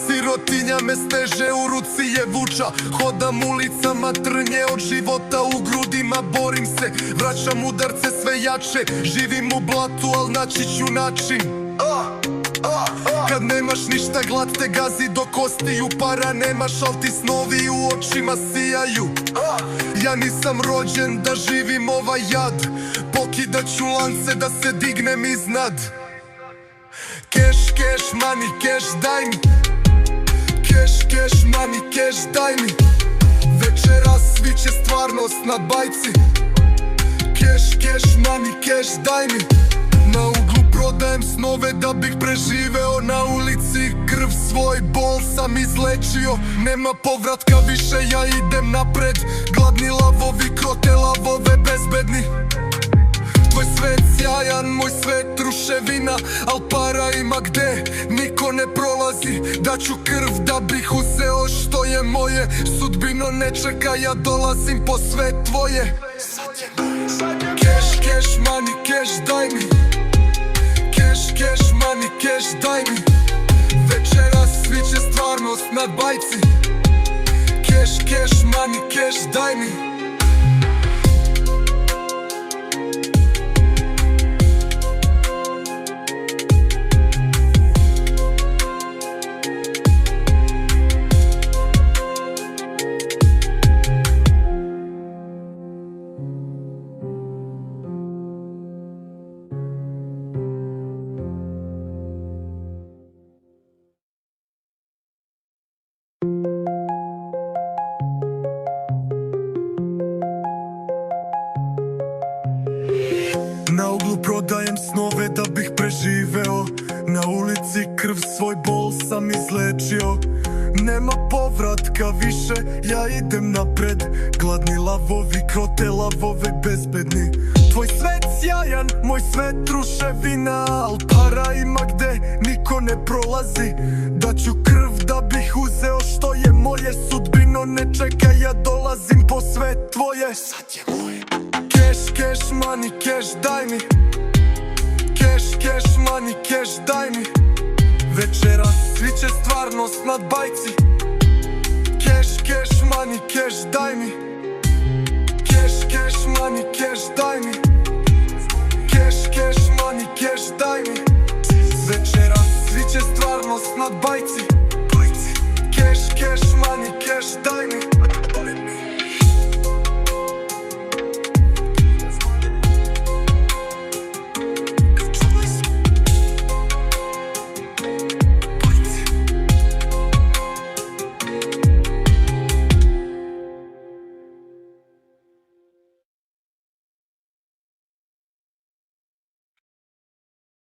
Sirotinja me steže, u ruci je vuča. Hodam ulicama, trnje od života u grudima. Borim se, vraćam udarce sve jače. Živim u blatu, al naći ću način. Kad nemaš ništa, glad te gazi do kostiju. Para nemaš, al ti snovi u očima sijaju. Ja nisam rođen da živim ovaj jad. Pokidat ću lance da se dignem iznad. Cash, cash, money, cash, daj mi. Cash, cash, money, cash, daj mi. Večeras sviće stvarnost na bajci. Cash, cash, money, cash, daj mi. Na uglu prodajem snove da bih preživeo. Na ulici krv svoj bol sam izlečio. Nema povratka više, ja idem napred. Gladni lavovi krote lavove bezbedni. Tvoj svet sjajan, moj svet ruševina. Al para ima gde, niko ne prolazi. Daću krv da bih uzeo što je moje. Sudbino ne čeka, ja dolazim po sve tvoje. Cash, cash, money, cash, daj mi. Cash, cash, money, cash, daj mi. Večeras sviće stvarnost na bajci. Cash, cash, money, cash, daj mi. Na uglu prodajem snove da bih preživeo. Na ulici krv svoj bol sam izlečio. Nema povratka više, ja idem napred. Gladni lavovi krote lavove bezbedni. Tvoj svet sjajan, moj svet ruševina. Al para ima gde, niko ne prolazi. Daću krv da bih uzeo što je moje. Sudbino ne čeka, ja dolazim po sve tvoje. Sad je moje. Cash, cash, money, cash, daj mi. Cash, cash, money, cash, daj mi. Večeras sviće stvarnost na bajci. Cash, cash, money, cash, daj mi. Cash, cash, money, cash, daj mi. Cash, cash, money, cash, daj mi. Večeras sviće stvarnost na bajci.